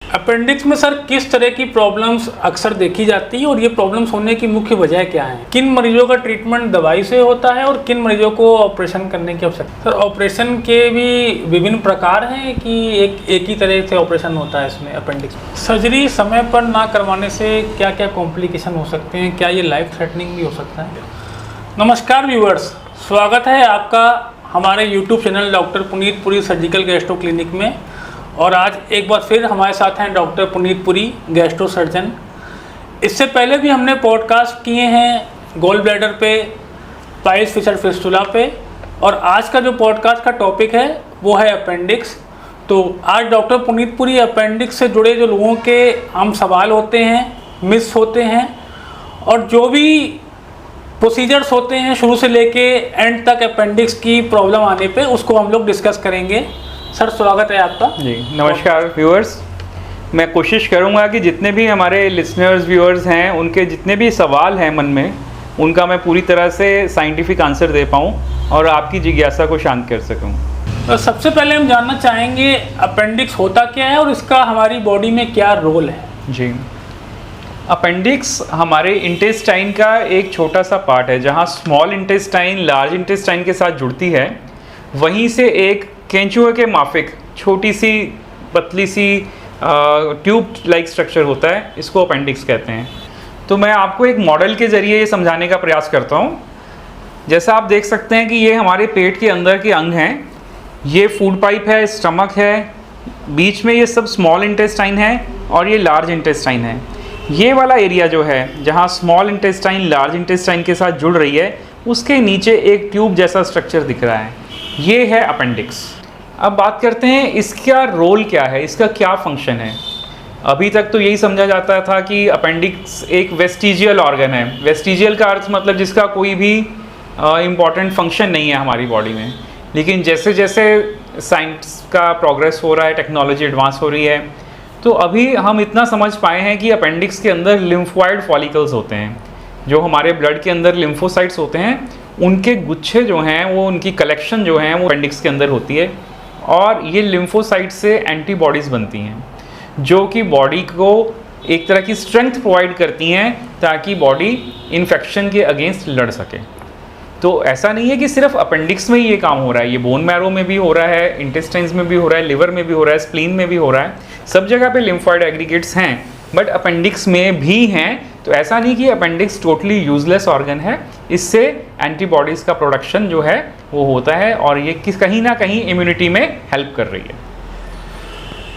Appendix में sir किस तरह की प्रॉब्लम्स अक्सर देखी जाती है और ये प्रॉब्लम्स होने की मुख्य वजह क्या है? किन मरीजों का ट्रीटमेंट दवाई से होता है और किन मरीजों को ऑपरेशन करने की आवश्यकता? सर ऑपरेशन के भी विभिन्न प्रकार हैं कि एक ही तरह से ऑपरेशन होता है इसमें अपेंडिक्स? सर्जरी समय पर ना करवाने से क्या क्या कॉम्प्लिकेशन हो सकते हैं? क्या ये लाइफ थ्रेटनिंग भी हो सकता है? नमस्कार व्यूअर्स, स्वागत है आपका हमारे YouTube channel doctor Puneet Puri surgical gastro clinic में। और आज एक बार फिर हमारे साथ हैं doctor Puneet Puri, gastro surgeon. इससे पहले भी हमने पॉडकास्ट किए हैं गॉल ब्लैडर पे, पाइल्स फिशर फिस्टुला पे, और आज का जो पॉडकास्ट का टॉपिक है वो है अपेंडिक्स। तो आज डॉक्टर पुनीत पुरी अपेंडिक्स से जुड़े जो लोगों के आम सवाल होते हैं, मिस होते हैं, और जो भी प्रोसीजर्स होते हैं शुरू से लेके एंड तक अपेंडिक्स की प्रॉब्लम आने पे, उसको हम लोग डिस्कस करेंगे। सर स्वागत है आपका। जी नमस्कार व्यूअर्स। मैं कोशिश करूंगा कि जितने भी हमारे लिसनर्स व्यूअर्स हैं उनके जितने भी सवाल हैं मन में, उनका मैं पूरी तरह से साइंटिफिक आंसर दे पाऊँ और आपकी जिज्ञासा को शांत कर सकूँ। तो सबसे पहले हम जानना चाहेंगे अपेंडिक्स होता क्या है और इसका हमारी बॉडी में क्या रोल है? जी, अपेंडिक्स हमारे इंटेस्टाइन का एक छोटा सा पार्ट है। जहाँ स्मॉल इंटेस्टाइन लार्ज इंटेस्टाइन के साथ जुड़ती है, वहीं से एक केंचुए के माफिक छोटी सी पतली सी ट्यूब लाइक स्ट्रक्चर होता है, इसको अपेंडिक्स कहते हैं। तो मैं आपको एक मॉडल के ज़रिए ये समझाने का प्रयास करता हूँ। जैसा आप देख सकते हैं कि ये हमारे पेट के अंदर के अंग हैं। ये फूड पाइप है, स्टमक है, बीच में ये सब स्मॉल इंटेस्टाइन है और ये लार्ज इंटेस्टाइन है। ये वाला एरिया जो है जहाँ स्मॉल इंटेस्टाइन लार्ज इंटेस्टाइन के साथ जुड़ रही है, उसके नीचे एक ट्यूब जैसा स्ट्रक्चर दिख रहा है, ये है अपेंडिक्स। अब बात करते हैं इसका रोल क्या है, इसका क्या फंक्शन है। अभी तक तो यही समझा जाता था कि अपेंडिक्स एक वेस्टिजियल ऑर्गन है। वेस्टिजियल का अर्थ मतलब जिसका कोई भी इम्पॉर्टेंट फंक्शन नहीं है हमारी बॉडी में। लेकिन जैसे जैसे साइंस का प्रोग्रेस हो रहा है, टेक्नोलॉजी एडवांस हो रही है, तो अभी हम इतना समझ पाए हैं कि अपेंडिक्स के अंदर लिम्फोइड फॉलिकल्स होते हैं। जो हमारे ब्लड के अंदर लिम्फोसाइट्स होते हैं, उनके गुच्छे जो हैं, वो उनकी कलेक्शन जो है वो अपेंडिक्स के अंदर होती है। और ये लिम्फोसाइट से एंटीबॉडीज़ बनती हैं जो कि बॉडी को एक तरह की स्ट्रेंथ प्रोवाइड करती हैं ताकि बॉडी इन्फेक्शन के अगेंस्ट लड़ सके। तो ऐसा नहीं है कि सिर्फ अपेंडिक्स में ही ये काम हो रहा है, ये बोन मैरो में भी हो रहा है, इंटेस्टाइन्स में भी हो रहा है, लिवर में भी हो रहा है, स्प्लीन में भी हो रहा है। सब जगह पे लिम्फॉइड एग्रीगेट्स हैं, बट अपेंडिक्स में भी हैं। तो ऐसा नहीं कि अपेंडिक्स टोटली यूजलेस ऑर्गन है। इससे एंटीबॉडीज़ का प्रोडक्शन जो है वो होता है और ये कहीं ना कहीं इम्यूनिटी में हेल्प कर रही है।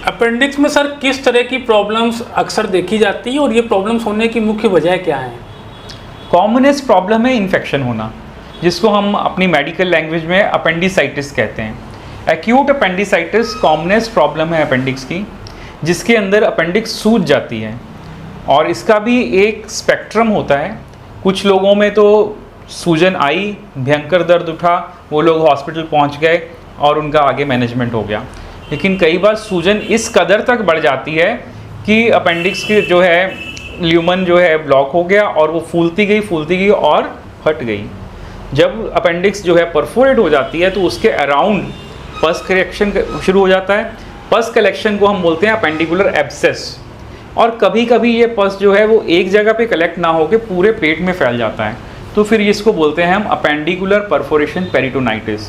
अपेंडिक्स में सर किस तरह की प्रॉब्लम्स अक्सर देखी जाती है और ये प्रॉब्लम्स होने की मुख्य वजह क्या है? कॉमनेस्ट प्रॉब्लम है इन्फेक्शन होना, जिसको हम अपनी मेडिकल लैंग्वेज में अपेंडिसाइटिस कहते हैं। एक्यूट अपेंडिसाइटिस कॉमनेस्ट प्रॉब्लम है अपेंडिक्स की, जिसके अंदर अपेंडिक्स सूज जाती है। और इसका भी एक स्पेक्ट्रम होता है। कुछ लोगों में तो सूजन आई, भयंकर दर्द उठा, वो लोग हॉस्पिटल पहुंच गए और उनका आगे मैनेजमेंट हो गया। लेकिन कई बार सूजन इस कदर तक बढ़ जाती है कि अपेंडिक्स की जो है ल्यूमन जो है ब्लॉक हो गया और वो फूलती गई और फट गई। जब अपेंडिक्स जो है परफोरेट हो जाती है तो उसके अराउंड पस कलेक्शन शुरू हो जाता है। पस कलेक्शन को हम बोलते हैं अपेंडिकुलर एब्सेस। और कभी कभी ये पस जो है वो एक जगह पे कलेक्ट ना होकर पूरे पेट में फैल जाता है, तो फिर इसको बोलते हैं हम अपेंडिकुलर परफोरेशन पेरिटोनाइटिस।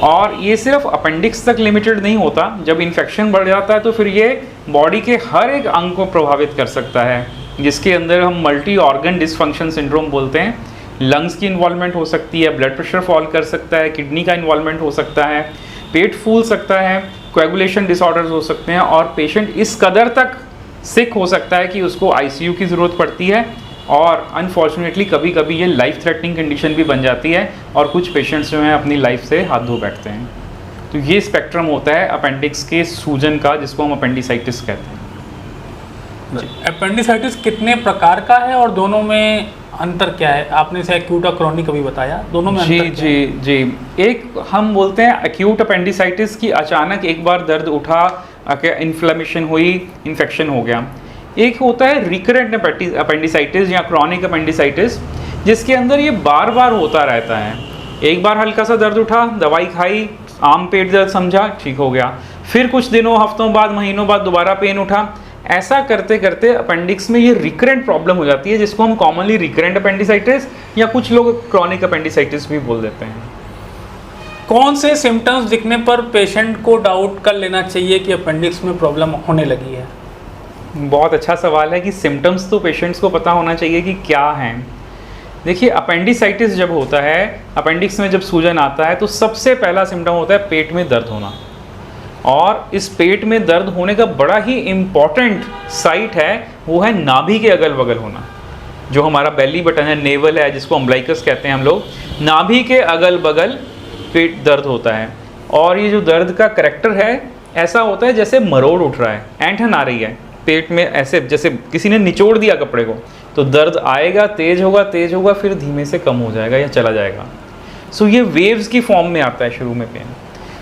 और ये सिर्फ अपेंडिक्स तक लिमिटेड नहीं होता, जब इन्फेक्शन बढ़ जाता है तो फिर ये बॉडी के हर एक अंग को प्रभावित कर सकता है, जिसके अंदर हम मल्टी ऑर्गन डिसफंक्शन सिंड्रोम बोलते हैं। लंग्स की इन्वॉल्वमेंट हो सकती है, ब्लड प्रेशर फॉल कर सकता है, किडनी का इन्वॉल्वमेंट हो सकता है, पेट फूल सकता है, कोएगुलेशन डिसऑर्डर्स हो सकते हैं, और पेशेंट इस कदर तक सिक हो सकता है कि उसको आईसीयू की ज़रूरत पड़ती है। और अनफॉर्चुनेटली कभी कभी ये लाइफ थ्रेटनिंग कंडीशन भी बन जाती है और कुछ पेशेंट्स जो हैं अपनी लाइफ से हाथ धो बैठते हैं। तो ये स्पेक्ट्रम होता है अपेंडिक्स के सूजन का, जिसको हम अपेंडिसाइटिस कहते हैं। अपेंडिसाइटिस कितने प्रकार का है और दोनों में अंतर क्या है? आपने से एक्यूट और क्रॉनिक अभी बताया, दोनों में अंतर क्या है? जी एक हम बोलते हैं एक्यूट अपेंडिसाइटिस की अचानक एक बार दर्द उठा, इन्फ्लेमेशन हुई, इन्फेक्शन हो गया। एक होता है रिकरेंट अपेंडिसाइटिस या क्रॉनिक अपेंडिसाइटिस, जिसके अंदर ये बार बार होता रहता है। एक बार हल्का सा दर्द उठा, दवाई खाई, आम पेट दर्द समझा, ठीक हो गया, फिर कुछ दिनों, हफ्तों बाद, महीनों बाद दोबारा पेन उठा। ऐसा करते करते अपेंडिक्स में ये रिकरेंट प्रॉब्लम हो जाती है, जिसको हम कॉमनली रिकरेंट अपेंडिसाइटिस या कुछ लोग क्रॉनिक अपेंडिसाइटिस भी बोल देते हैं। कौन से सिम्टम्स दिखने पर पेशेंट को डाउट कर लेना चाहिए कि अपेंडिक्स में प्रॉब्लम होने लगी है? बहुत अच्छा सवाल है कि सिम्टम्स तो पेशेंट्स को पता होना चाहिए कि क्या हैं। देखिए, अपेंडिसाइटिस जब होता है, अपेंडिक्स में जब सूजन आता है, तो सबसे पहला सिम्टम होता है पेट में दर्द होना। और इस पेट में दर्द होने का बड़ा ही इम्पॉर्टेंट साइट है, वो है नाभि के अगल बगल होना। जो हमारा बेली बटन है, नेवल है, जिसको अम्बलाइकस कहते हैं हम लोग, नाभि के अगल बगल पेट दर्द होता है। और ये जो दर्द का करैक्टर है, ऐसा होता है जैसे मरोड़ उठ रहा है, ऐंठन आ रही है पेट में, ऐसे जैसे किसी ने निचोड़ दिया कपड़े को। तो दर्द आएगा, तेज होगा, फिर धीमे से कम हो जाएगा या चला जाएगा। सो ये वेव्स की फॉर्म में आता है शुरू में पेन।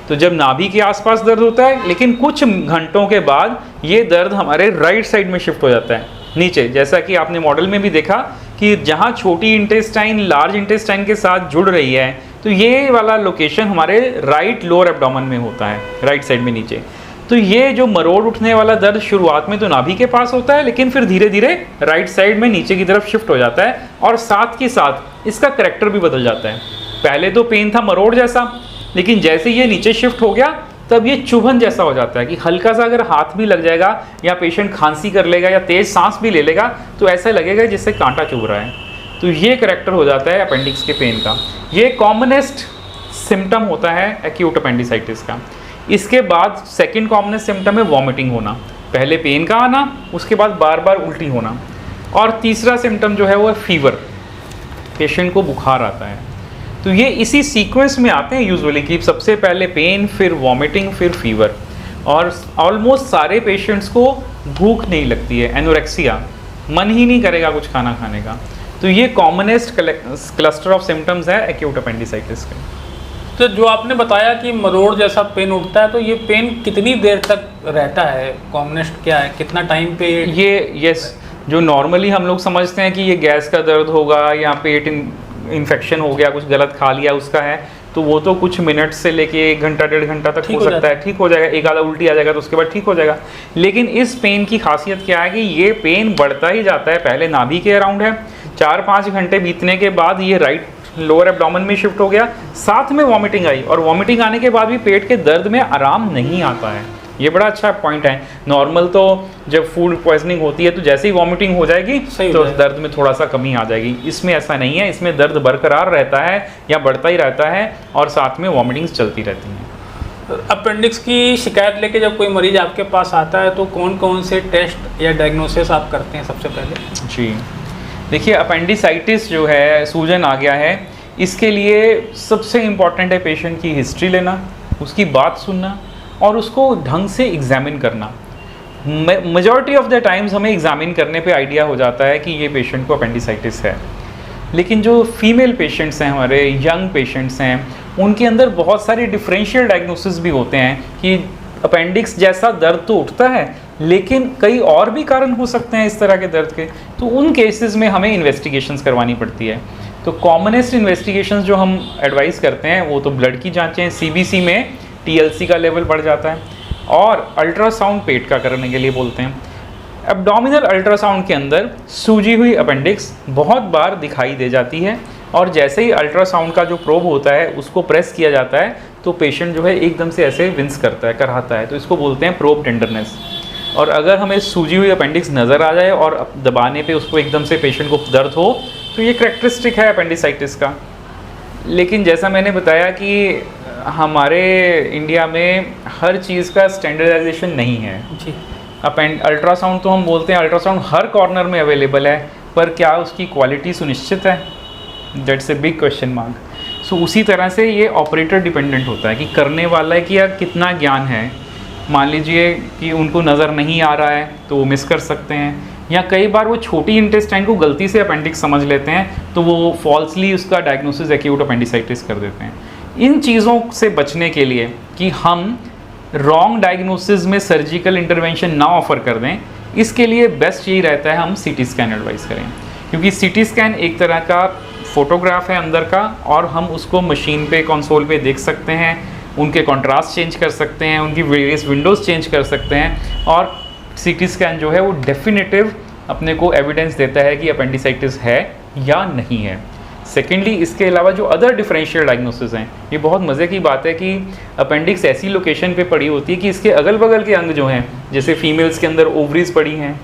तो जब नाभि के आसपास दर्द होता है, लेकिन कुछ घंटों के बाद ये दर्द हमारे राइट साइड में शिफ्ट हो जाता है नीचे। जैसा कि आपने मॉडल में भी देखा कि जहाँ छोटी इंटेस्टाइन लार्ज इंटेस्टाइन के साथ जुड़ रही है, तो ये वाला लोकेशन हमारे राइट लोअर एब्डोमेन में होता है, राइट साइड में नीचे। तो ये जो मरोड़ उठने वाला दर्द शुरुआत में तो नाभि के पास होता है, लेकिन फिर धीरे धीरे राइट साइड में नीचे की तरफ शिफ्ट हो जाता है, और साथ के साथ इसका करैक्टर भी बदल जाता है। पहले तो पेन था मरोड़ जैसा, लेकिन जैसे ये नीचे शिफ्ट हो गया, तब ये चुभन जैसा हो जाता है कि हल्का सा अगर हाथ भी लग जाएगा या पेशेंट खांसी कर लेगा या तेज सांस भी ले लेगा, तो ऐसा लगेगा जिससे कांटा चुभ रहा है। तो ये करैक्टर हो जाता है अपेंडिक्स के पेन का। ये कॉमनेस्ट सिम्टम होता है एक्यूट अपेंडिसाइटिस का। इसके बाद सेकंड कॉमनेस्ट सिम्टम है वॉमिटिंग होना। पहले पेन का आना, उसके बाद बार बार उल्टी होना। और तीसरा सिम्टम जो है वो है फीवर, पेशेंट को बुखार आता है। तो ये इसी सीक्वेंस में आते हैं यूजुअली कि सबसे पहले पेन, फिर वॉमिटिंग, फिर फीवर। और ऑलमोस्ट सारे पेशेंट्स को भूख नहीं लगती है, एनोरेक्सिया, मन ही नहीं करेगा कुछ खाना खाने का। तो ये कॉमनेस्ट क्लस्टर ऑफ सिम्टम्स है एक्यूट अपेंडिसाइटिस के। तो जो आपने बताया कि मरोड़ जैसा पेन उठता है, तो ये पेन कितनी देर तक रहता है? कॉमनेस्ट क्या है, कितना टाइम पे? यस, जो नॉर्मली हम लोग समझते हैं कि ये गैस का दर्द होगा या पेट इन्फेक्शन हो गया, कुछ गलत खा लिया उसका है, तो वो तो कुछ मिनट से लेके 1 घंटा 1.5 घंटा तक हो सकता है, ठीक हो जाएगा। एक आधा उल्टी आ जाएगा तो उसके बाद ठीक हो जाएगा। लेकिन इस पेन की खासियत क्या है कि ये पेन बढ़ता ही जाता है। पहले नाभि के अराउंड है, 4-5 घंटे बीतने के बाद ये राइट लोअर एब्डोमेन में शिफ्ट हो गया, साथ में वॉमिटिंग आई, और वॉमिटिंग आने के बाद भी पेट के दर्द में आराम नहीं आता है। ये बड़ा अच्छा पॉइंट है। नॉर्मल तो जब फूड पॉइजनिंग होती है तो जैसे ही वॉमिटिंग हो जाएगी तो दर्द में थोड़ा सा कमी आ जाएगी। इसमें ऐसा नहीं है, इसमें दर्द बरकरार रहता है या बढ़ता ही रहता है, और साथ में वॉमिटिंग्स चलती रहती हैं। अपेंडिक्स की शिकायत लेके जब कोई मरीज आपके पास आता है, तो कौन कौन से टेस्ट या डायग्नोसिस आप करते हैं सबसे पहले? जी देखिए, अपेंडिसाइटिस जो है, सूजन आ गया है, इसके लिए सबसे इम्पॉर्टेंट है पेशेंट की हिस्ट्री लेना, उसकी बात सुनना और उसको ढंग से एग्जामिन करना। मेजॉरिटी ऑफ द टाइम्स हमें एग्जामिन करने पे आइडिया हो जाता है कि ये पेशेंट को अपेंडिसाइटिस है। लेकिन जो फीमेल पेशेंट्स हैं, हमारे यंग पेशेंट्स हैं, उनके अंदर बहुत सारे डिफरेंशियल डायग्नोसिस भी होते हैं कि अपेंडिक्स जैसा दर्द तो उठता है, लेकिन कई और भी कारण हो सकते हैं इस तरह के दर्द के। तो उन केसेस में हमें इन्वेस्टिगेशंस करवानी पड़ती है। तो कॉमनेस्ट इन्वेस्टिगेशंस जो हम एडवाइस करते हैं वो तो ब्लड की जांचें, सीबीसी में टीएलसी का लेवल बढ़ जाता है, और अल्ट्रासाउंड पेट का करने के लिए बोलते हैं। एब्डोमिनल अल्ट्रासाउंड के अंदर सूजी हुई अपेंडिक्स बहुत बार दिखाई दे जाती है, और जैसे ही अल्ट्रासाउंड का जो प्रोब होता है उसको प्रेस किया जाता है तो पेशेंट जो है एकदम से ऐसे विंस करता है, कराता है। तो इसको बोलते हैं प्रोब टेंडरनेस। और अगर हमें सूजी हुई अपेंडिक्स नज़र आ जाए और दबाने पे उसको एकदम से पेशेंट को दर्द हो, तो ये करैक्टरिस्टिक है अपेंडिसाइटिस का। लेकिन जैसा मैंने बताया कि हमारे इंडिया में हर चीज़ का स्टैंडर्डाइजेशन नहीं है जी। अल्ट्रासाउंड तो हम बोलते हैं अल्ट्रासाउंड हर कॉर्नर में अवेलेबल है, पर क्या उसकी क्वालिटी सुनिश्चित है? That's a big question mark. So उसी तरह से ये ऑपरेटर डिपेंडेंट होता है कि करने वाला की या कितना ज्ञान है। मान लीजिए कि उनको नज़र नहीं आ रहा है तो वो मिस कर सकते हैं, या कई बार वो छोटी इंटेस्टाइन को गलती से अपेंडिक्स समझ लेते हैं तो वो फॉल्सली उसका डायग्नोसिस एक्यूट अपेंडिसाइटिस कर देते हैं। इन चीज़ों से बचने के लिए कि हम रॉन्ग डायग्नोसिस में सर्जिकल इंटरवेंशन ना ऑफर कर दें, इसके लिए बेस्ट यही रहता है हम सीटी स्कैन एडवाइस करें, क्योंकि सीटी स्कैन एक तरह का फोटोग्राफ है अंदर का, और हम उसको मशीन पे कंसोल पे देख सकते हैं, उनके कॉन्ट्रास्ट चेंज कर सकते हैं, उनकी वेरियस विंडोज़ चेंज कर सकते हैं, और सीटी स्कैन जो है वो डेफिनेटिव अपने को एविडेंस देता है कि अपेंडिसाइटिस है या नहीं है। सेकेंडली, इसके अलावा जो अदर डिफरेंशियल डायग्नोसिस हैं, ये बहुत मज़े की बात है कि अपेंडिक्स ऐसी लोकेशन पे पड़ी होती है कि इसके अगल बगल के अंग जो हैं, जैसे फीमेल्स के अंदर ओवरीज पड़ी हैं,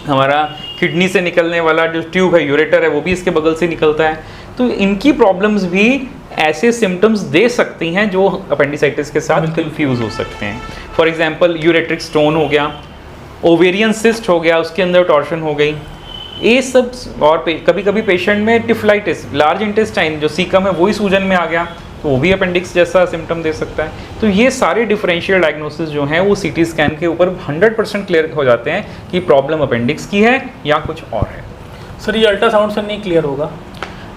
हमारा किडनी से निकलने वाला जो ट्यूब है, यूरेटर है, वो भी इसके बगल से निकलता है, तो इनकी प्रॉब्लम्स भी ऐसे सिम्टम्स दे सकती हैं जो अपेंडिसाइटिस के साथ कंफ्यूज हो सकते हैं। फॉर एग्जांपल यूरेट्रिक स्टोन हो गया, ओवेरियन सिस्ट हो गया, उसके अंदर टॉर्शन हो गई, ये सब। और कभी कभी पेशेंट में टिफलाइटिस, लार्ज इंटेस्टाइन जो सीकम है वही सूजन में आ गया, तो वो भी अपेंडिक्स जैसा सिम्टम दे सकता है। तो ये सारे डिफरेंशियल डायग्नोसिस जो हैं वो सीटी स्कैन के ऊपर 100% क्लियर हो जाते हैं कि प्रॉब्लम अपेंडिक्स की है या कुछ और है। सर, ये अल्ट्रासाउंड से नहीं क्लियर होगा?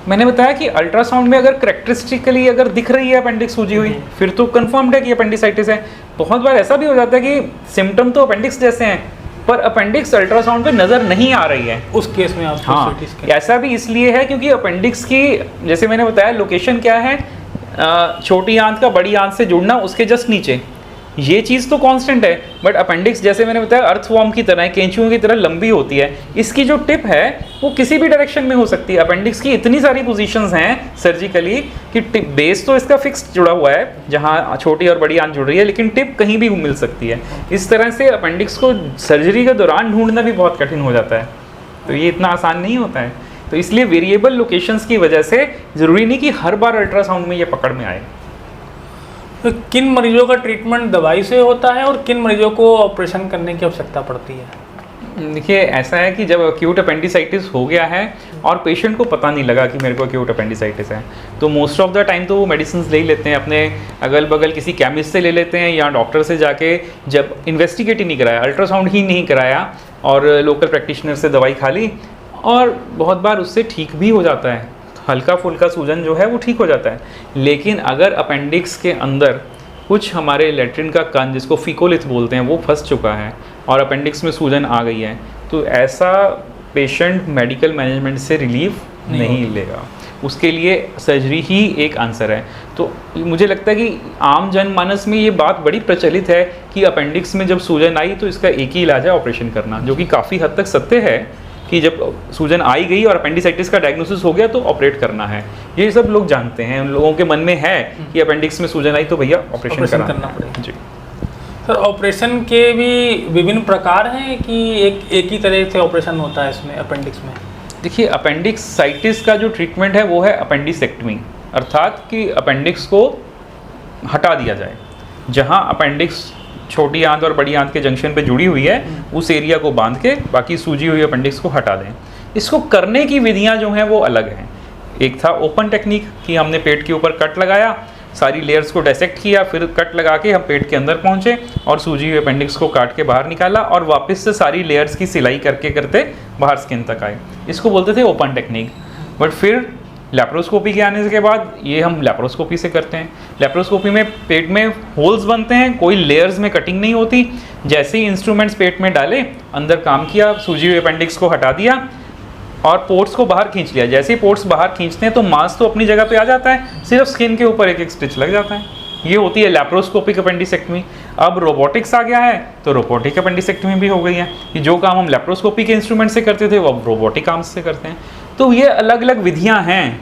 मैंने बताया कि अल्ट्रासाउंड में अगर करेक्टरिस्टिकली अगर दिख रही है अपेंडिक्स सूजी हुई, फिर तो कंफर्म्ड है कि अपेंडिसाइटिस है। बहुत बार ऐसा भी हो जाता है कि सिम्टम तो अपेंडिक्स जैसे हैं पर अपेंडिक्स अल्ट्रासाउंड पे नज़र नहीं आ रही है, उस केस में आप हाँ, ऐसा भी इसलिए है क्योंकि अपेंडिक्स की, जैसे मैंने बताया, लोकेशन क्या है, छोटी आंत का बड़ी आंत से जुड़ना, उसके जस्ट नीचे। ये चीज़ तो कांस्टेंट है, बट अपेंडिक्स जैसे मैंने बताया अर्थवॉर्म की तरह, केंचुओं की तरह लंबी होती है। इसकी जो टिप है वो किसी भी डायरेक्शन में हो सकती है। अपेंडिक्स की इतनी सारी पोजीशंस हैं सर्जिकली कि टिप, बेस तो इसका फिक्स जुड़ा हुआ है जहाँ छोटी और बड़ी आंत जुड़ रही है, लेकिन टिप कहीं भी मिल सकती है। इस तरह से अपेंडिक्स को सर्जरी के दौरान ढूंढना भी बहुत कठिन हो जाता है, तो ये इतना आसान नहीं होता है। तो इसलिए वेरिएबल लोकेशंस की वजह से ज़रूरी नहीं कि हर बार अल्ट्रासाउंड में ये पकड़ में आए। तो किन मरीजों का ट्रीटमेंट दवाई से होता है और किन मरीजों को ऑपरेशन करने की आवश्यकता पड़ती है? देखिए, ऐसा है कि जब एक्यूट अपेंडिसाइटिस हो गया है और पेशेंट को पता नहीं लगा कि मेरे को एक्यूट अपेंडिसाइटिस है, तो मोस्ट ऑफ द टाइम तो वो मेडिसिन ले ही लेते हैं, अपने अगल बगल किसी केमिस्ट से ले लेते हैं या डॉक्टर से जाके, जब इन्वेस्टिगेट ही नहीं कराया, अल्ट्रासाउंड ही नहीं कराया और लोकल प्रैक्टिशनर से दवाई खा ली, और बहुत बार उससे ठीक भी हो जाता है, हल्का फुल्का सूजन जो है वो ठीक हो जाता है। लेकिन अगर अपेंडिक्स के अंदर कुछ हमारे लेट्रिन का कण, जिसको फिकोलिथ बोलते हैं, वो फंस चुका है और अपेंडिक्स में सूजन आ गई है, तो ऐसा पेशेंट मेडिकल मैनेजमेंट से रिलीफ नहीं लेगा। उसके लिए सर्जरी ही एक आंसर है। तो मुझे लगता है कि आम जनमानस में ये बात बड़ी प्रचलित है कि अपेंडिक्स में जब सूजन आई तो इसका एक ही इलाज है, ऑपरेशन करना, जो कि काफ़ी हद तक सत्य है कि जब सूजन आई गई और अपेंडिसाइटिस का डायग्नोसिस हो गया तो ऑपरेट करना है। ये सब लोग जानते हैं, उन लोगों के मन में है कि अपेंडिक्स में सूजन आई तो भैया ऑपरेशन करना पड़ेगा। जी सर, ऑपरेशन के भी विभिन्न प्रकार हैं कि एक ही तरह से ऑपरेशन होता है इसमें अपेंडिक्स में? देखिए, अपेंडिक्साइटिस का जो ट्रीटमेंट है वो है अपेंडिसेक्टमी, अर्थात कि अपेंडिक्स को हटा दिया जाए। जहाँ अपेंडिक्स छोटी आंत और बड़ी आंत के जंक्शन पे जुड़ी हुई है, उस एरिया को बांध के बाकी सूजी हुई अपेंडिक्स को हटा दें। इसको करने की विधियां जो हैं वो अलग हैं। एक था ओपन टेक्निक कि हमने पेट के ऊपर कट लगाया, सारी लेयर्स को डायसेक्ट किया, फिर कट लगा के हम पेट के अंदर पहुंचे और सूजी हुई अपेंडिक्स को काट के बाहर निकाला और वापस से सारी लेयर्स की सिलाई करके करते बाहर स्किन तक आए। इसको बोलते थे ओपन टेक्निक। बट फिर लैप्रोस्कोपी के आने के बाद ये हम लैप्रोस्कोपी से करते हैं। लैप्रोस्कोपी में पेट में होल्स बनते हैं, कोई लेयर्स में कटिंग नहीं होती। जैसे ही इंस्ट्रूमेंट्स पेट में डाले, अंदर काम किया, सूजी हुई अपेंडिक्स को हटा दिया और पोर्ट्स को बाहर खींच लिया। जैसे ही पोर्ट्स बाहर खींचते हैं तो मांस तो अपनी जगह पे आ जाता है, सिर्फ स्किन के ऊपर एक एक स्टिच लग जाता है। ये होती है लैप्रोस्कोपिक अपेंडिसेक्टमी। अब रोबोटिक्स आ गया है तो रोबोटिक अपेंडिसेक्टमी भी हो गई है कि जो काम हम लैप्रोस्कोपी के इंस्ट्रूमेंट से करते थे वो अब रोबोटिक आर्म्स से करते हैं। तो ये अलग अलग विधियां हैं।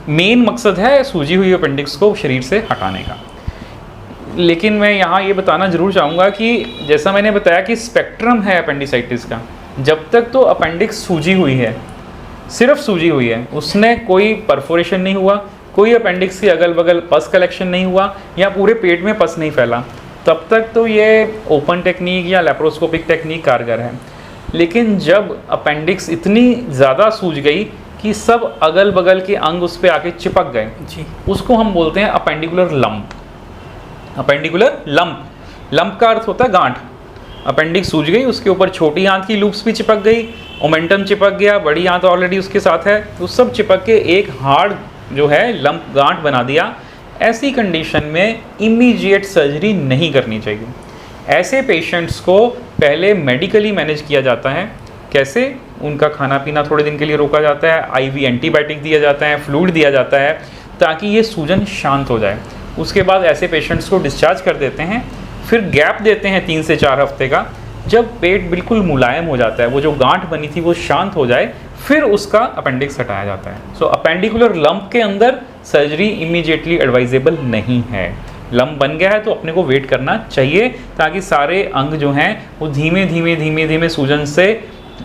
मेन मकसद है सूजी हुई अपेंडिक्स को शरीर से हटाने का। लेकिन मैं यहाँ ये बताना ज़रूर चाहूँगा कि जैसा मैंने बताया कि स्पेक्ट्रम है अपेंडिसाइटिस का। जब तक तो अपेंडिक्स सूजी हुई है, सिर्फ सूजी हुई है, उसने कोई परफोरेशन नहीं हुआ, कोई अपेंडिक्स के अगल बगल पस कलेक्शन नहीं हुआ या पूरे पेट में पस नहीं फैला, तब तक तो ये ओपन टेक्निक या लैप्रोस्कोपिक टेक्निक कारगर है। लेकिन जब अपेंडिक्स इतनी ज़्यादा सूज गई कि सब अगल बगल के अंग उस पर आके चिपक गए जी, उसको हम बोलते हैं appendicular lump. Appendicular lump, lump का अर्थ होता है गांठ। अपेंडिक्स सूज गई, उसके ऊपर छोटी आंत की लूप्स भी चिपक गई, ओमेंटम चिपक गया, बड़ी आंत ऑलरेडी उसके साथ है, तो सब चिपक के एक हार्ड जो है लंप गांठ बना दिया। ऐसी कंडीशन में इमीडिएट सर्जरी नहीं करनी चाहिए। ऐसे पेशेंट्स को पहले मेडिकली मैनेज किया जाता है। कैसे? उनका खाना पीना थोड़े दिन के लिए रोका जाता है, आईवी एंटीबायोटिक दिया जाता है, फ्लूइड दिया जाता है ताकि ये सूजन शांत हो जाए। उसके बाद ऐसे पेशेंट्स को डिस्चार्ज कर देते हैं। फिर गैप देते हैं 3 से 4 हफ्ते का, जब पेट बिल्कुल मुलायम हो जाता है, वो जो गांठ बनी थी वो शांत हो जाए, फिर उसका अपेंडिक्स हटाया जाता है। सो अपेंडिकुलर लंप के अंदर सर्जरी इमीडिएटली एडवाइजेबल नहीं है। लंप बन गया है तो अपने को वेट करना चाहिए, ताकि सारे अंग जो हैं वो धीमे धीमे सूजन से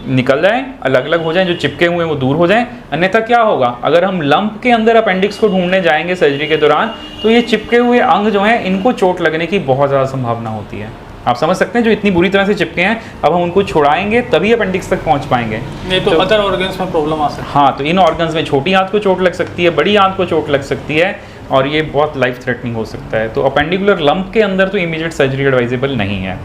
निकल जाएं, अलग अलग हो जाएं, जो चिपके हुए हैं वो दूर हो जाएं। अन्यथा क्या होगा, अगर हम लंप के अंदर अपेंडिक्स को ढूंढने जाएंगे सर्जरी के दौरान, तो ये चिपके हुए अंग जो हैं इनको चोट लगने की बहुत ज़्यादा संभावना होती है। आप समझ सकते हैं, जो इतनी बुरी तरह से चिपके हैं, अब हम उनको छुड़ाएंगे तभी अपेंडिक्स तक पहुंच पाएंगे। नहीं तो अदर ऑर्गन्स में प्रॉब्लम आ सकती है। हाँ, तो इन ऑर्गन्स में छोटी आंत को चोट लग सकती है, बड़ी आंत को चोट लग सकती है, और ये बहुत लाइफ थ्रेटनिंग हो सकता है। तो अपेंडिकुलर लंप के अंदर तो इमीडिएट सर्जरी एडवाइजेबल नहीं है।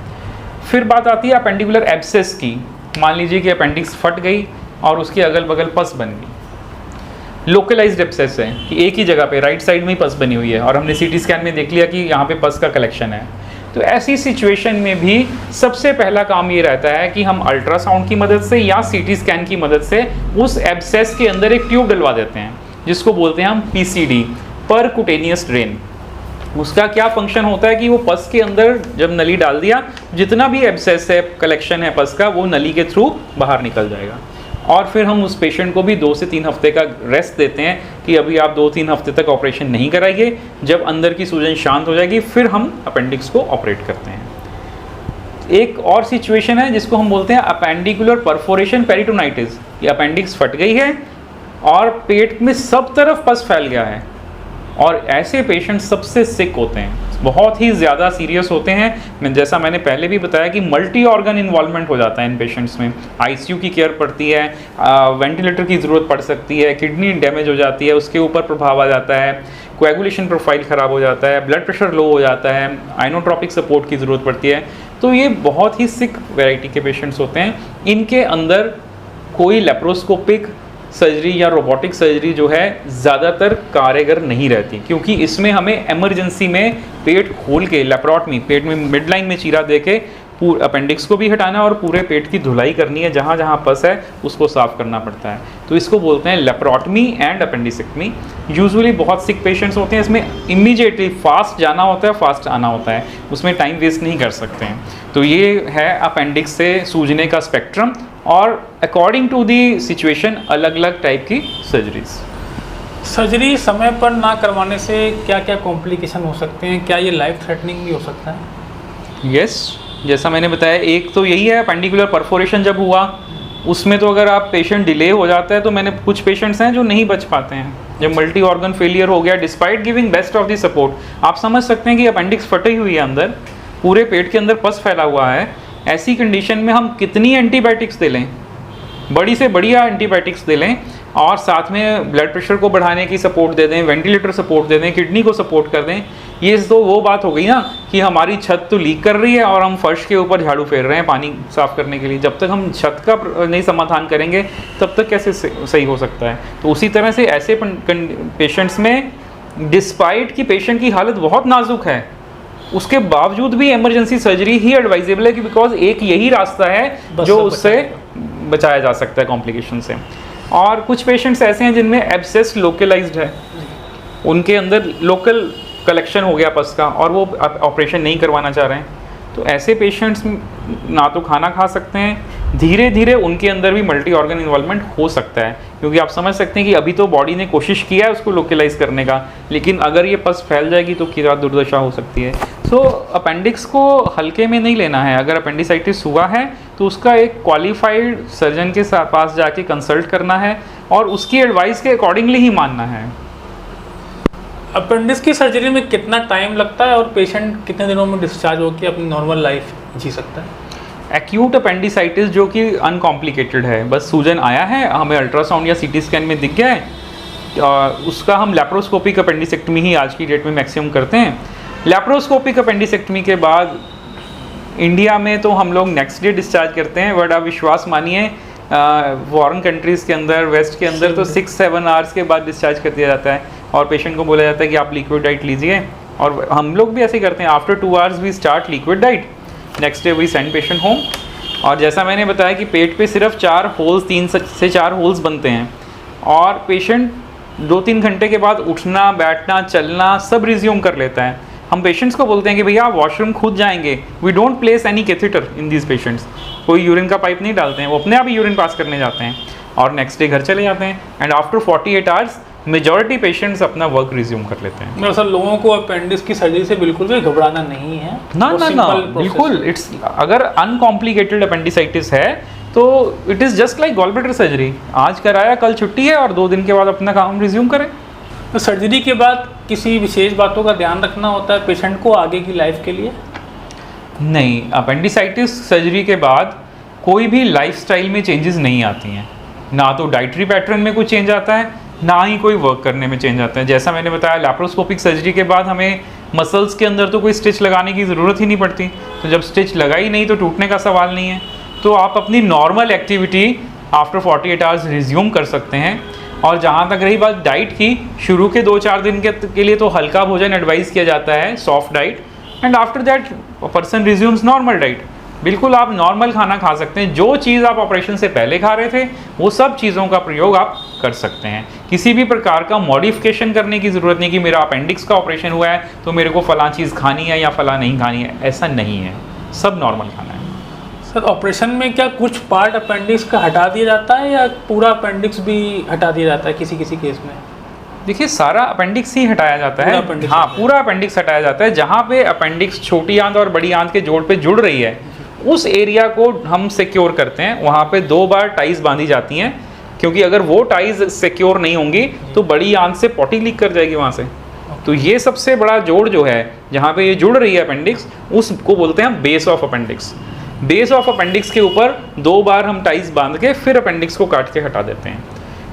फिर बात आती है अपेंडिकुलर एब्सेस की। मान लीजिए कि अपेंडिक्स फट गई और उसके अगल बगल पस बन गई। लोकलाइज्ड एब्सेस है कि एक ही जगह पे राइट साइड में ही पस बनी हुई है, और हमने सीटी स्कैन में देख लिया कि यहाँ पे पस का कलेक्शन है। तो ऐसी सिचुएशन में भी सबसे पहला काम ये रहता है कि हम अल्ट्रासाउंड की मदद से या सीटी स्कैन की मदद से उस एब्सेस के अंदर एक ट्यूब डलवा देते हैं, जिसको बोलते हैं हम पीसीडी, परकुटेनियस ड्रेन। उसका क्या फंक्शन होता है कि वो पस के अंदर जब नली डाल दिया, जितना भी एब्सेस है, कलेक्शन है पस का, वो नली के थ्रू बाहर निकल जाएगा। और फिर हम उस पेशेंट को भी 2 से 3 हफ्ते का रेस्ट देते हैं कि अभी आप 2-3 हफ्ते तक ऑपरेशन नहीं कराइए। जब अंदर की सूजन शांत हो जाएगी, फिर हम अपेंडिक्स को ऑपरेट करते हैं। एक और सिचुएशन है जिसको हम बोलते हैं अपेंडिकुलर परफोरेशन पेरिटोनाइटिस। ये अपेंडिक्स फट गई है और पेट में सब तरफ पस फैल गया है, और ऐसे पेशेंट सबसे सिक होते हैं, बहुत ही ज़्यादा सीरियस होते हैं। जैसा मैंने पहले भी बताया कि मल्टी ऑर्गन इन्वॉल्वमेंट हो जाता है इन पेशेंट्स में। आईसीयू की केयर पड़ती है, वेंटिलेटर की ज़रूरत पड़ सकती है, किडनी डैमेज हो जाती है, उसके ऊपर प्रभाव आ जाता है, कोएगुलेशन प्रोफाइल ख़राब हो जाता है, ब्लड प्रेशर लो हो जाता है, आइनोट्रॉपिक सपोर्ट की ज़रूरत पड़ती है। तो ये बहुत ही सिक वैरायटी के पेशेंट्स होते हैं। इनके अंदर कोई लेप्रोस्कोपिक सर्जरी या रोबोटिक सर्जरी जो है ज़्यादातर कारगर नहीं रहती, क्योंकि इसमें हमें इमरजेंसी में पेट खोल के, लेप्रोटमी, पेट में मिड लाइन में चीरा दे के पूरे अपेंडिक्स को भी हटाना है और पूरे पेट की धुलाई करनी है, जहाँ जहाँ पस है उसको साफ करना पड़ता है। तो इसको बोलते हैं लेप्रोटमी एंड अपेंडिसेक्टमी। यूजुअली बहुत सिक पेशेंट्स होते हैं, इसमें इमीडिएटली फास्ट जाना होता है, फास्ट आना होता है, उसमें टाइम वेस्ट नहीं कर सकते हैं। तो ये है अपेंडिक्स से सूजने का स्पेक्ट्रम, और अकॉर्डिंग टू दी सिचुएशन अलग अलग टाइप की सर्जरीज। सर्जरी समय पर ना करवाने से क्या क्या कॉम्प्लिकेशन हो सकते हैं? क्या ये लाइफ थ्रेटनिंग भी हो सकता है? यस, जैसा मैंने बताया, एक तो यही है अपेंडिकुलर परफोरेशन जब हुआ, उसमें तो अगर आप पेशेंट डिले हो जाता है, तो मैंने कुछ पेशेंट्स हैं जो नहीं बच पाते हैं। जब मल्टी ऑर्गन फेलियर हो गया despite giving best of the support, आप समझ सकते हैं कि अपेंडिक्स फटी हुई है, अंदर पूरे पेट के अंदर पस फैला हुआ है। ऐसी कंडीशन में हम कितनी एंटीबायोटिक्स दे लें, बड़ी से बढ़िया एंटीबायोटिक्स दे लें, और साथ में ब्लड प्रेशर को बढ़ाने की सपोर्ट दे दें, वेंटिलेटर सपोर्ट दे दें, किडनी को सपोर्ट कर दें, ये तो वो बात हो गई ना कि हमारी छत तो लीक कर रही है और हम फर्श के ऊपर झाड़ू फेर रहे हैं पानी साफ करने के लिए। जब तक हम छत का नहीं समाधान करेंगे तब तक कैसे सही हो सकता है। तो उसी तरह से ऐसे पेशेंट्स में डिस्पाइट कि पेशेंट की हालत बहुत नाजुक है, उसके बावजूद भी इमरजेंसी सर्जरी ही एडवाइजेबल है, कि बिकॉज एक यही रास्ता है जो उससे बचाया जा सकता है कॉम्प्लिकेशन से। और कुछ पेशेंट्स ऐसे हैं जिनमें एब्सेस लोकलाइज्ड है, उनके अंदर लोकल कलेक्शन हो गया पस का और वो ऑपरेशन नहीं करवाना चाह रहे हैं। तो ऐसे पेशेंट्स ना तो खाना खा सकते हैं, धीरे धीरे उनके अंदर भी मल्टी ऑर्गन इन्वॉल्वमेंट हो सकता है, क्योंकि आप समझ सकते हैं कि अभी तो बॉडी ने कोशिश किया है उसको लोकलाइज करने का, लेकिन अगर ये पस फैल जाएगी तो क्या दुर्दशा हो सकती है। सो अपेंडिक्स को हल्के में नहीं लेना है। अगर अपेंडिसाइटिस हुआ है तो उसका एक क्वालिफाइड सर्जन के पास जाके कंसल्ट करना है और उसकी एडवाइस के अकॉर्डिंगली ही मानना है। अपेंडिक्स की सर्जरी में कितना टाइम लगता है और पेशेंट कितने दिनों में डिस्चार्ज होकर अपनी नॉर्मल लाइफ जी सकता है? एक्यूट अपेंडिसाइटिस जो कि अनकॉम्प्लिकेटेड है, बस सूजन आया है, हमें अल्ट्रासाउंड या सीटी स्कैन में दिख गया है, उसका हम लैप्रोस्कोपिक अपेंडिसेक्टमी ही आज की डेट में मैक्सिमम करते हैं। लैप्रोस्कोपिक अपेंडिसेक्टमी के बाद इंडिया में तो हम लोग नेक्स्ट डे डिस्चार्ज करते हैं, बट आप विश्वास मानिए फॉरेन कंट्रीज़ के अंदर, वेस्ट के अंदर तो 6-7 आवर्स के बाद डिस्चार्ज कर दिया जाता है और पेशेंट को बोला जाता है कि आप लिक्विड डाइट लीजिए, और हम लोग भी ऐसे ही करते हैं। After 2 hours we start liquid diet, next day we send patient home. और जैसा मैंने बताया कि पेट पे सिर्फ 4 होल्स, 3 से 4 होल्स बनते हैं और पेशेंट 2-3 घंटे के बाद उठना, बैठना, चलना सब रिज्यूम कर लेता है। हम पेशेंट्स को बोलते हैं कि भैया आप वॉशरूम खुद जाएंगे, we don't place any catheter in these patients. कोई यूरिन का पाइप नहीं डालते हैं, वो अपने आप ही यूरिन पास करने जाते हैं और नेक्स्ट डे घर चले जाते हैं। And after 48 hours majority patients अपना वर्क रिज्यूम कर लेते हैं। मेरे सर लोगों को अपेंडिक्स की सर्जरी से बिल्कुल भी घबराना नहीं है। ना बिल्कुल, इट्स अगर अनकॉम्प्लिकेटेड अपेंडिसाइटिस है तो it is just like gallbladder surgery. आज कराया, कल छुट्टी है और 2 दिन के बाद अपना काम रिज्यूम करें। तो सर्जरी के बाद किसी विशेष बातों का ध्यान रखना होता है पेशेंट को आगे की लाइफ के लिए? नहीं, अपेंडिसाइटिस सर्जरी के बाद कोई भी लाइफस्टाइल में चेंजेस नहीं आती हैं। ना तो डाइटरी पैटर्न में कुछ चेंज आता है, ना ही कोई वर्क करने में चेंज आता है। जैसा मैंने बताया, लैप्रोस्कोपिक सर्जरी के बाद हमें मसल्स के अंदर तो कोई स्टिच लगाने की ज़रूरत ही नहीं पड़ती। तो जब स्टिच लगाई नहीं तो टूटने का सवाल नहीं है। तो आप अपनी normal activity after 48 hours resume कर सकते हैं। और जहाँ तक रही बात डाइट की, शुरू के 2-4 दिन के लिए तो हल्का भोजन एडवाइस किया जाता है, soft diet, and after that person resumes normal diet. बिल्कुल आप नॉर्मल खाना खा सकते हैं। जो चीज़ आप ऑपरेशन से पहले खा रहे थे वो सब चीज़ों का प्रयोग आप कर सकते हैं। किसी भी प्रकार का मॉडिफिकेशन करने की ज़रूरत नहीं कि मेरा अपेंडिक्स का ऑपरेशन हुआ है तो मेरे को फ़लाँ चीज़ खानी है या फ़लाँ नहीं खानी है, ऐसा नहीं है। सब नॉर्मल खाना है। सर ऑपरेशन में क्या कुछ पार्ट अपेंडिक्स का हटा दिया जाता है या पूरा अपेंडिक्स भी हटा दिया जाता है किसी किसी केस में? देखिए, सारा अपेंडिक्स ही हटाया जाता है। हाँ, पूरा अपेंडिक्स हटाया जाता है। जहाँ पे अपेंडिक्स छोटी आंत और बड़ी आंत के जोड़ पे जुड़ रही है उस एरिया को हम सिक्योर करते हैं। वहाँ पे 2 बार टाइज बांधी जाती हैं, क्योंकि अगर वो टाइज सिक्योर नहीं होंगी तो बड़ी आंत से पॉटी लीक कर जाएगी वहाँ से। तो ये सबसे बड़ा जोड़ जो है जहाँ पे ये जुड़ रही है अपेंडिक्स, उसको बोलते हैं base of appendix. Base of appendix के ऊपर 2 बार हम टाइज बांध के फिर अपेंडिक्स को काट के हटा देते हैं।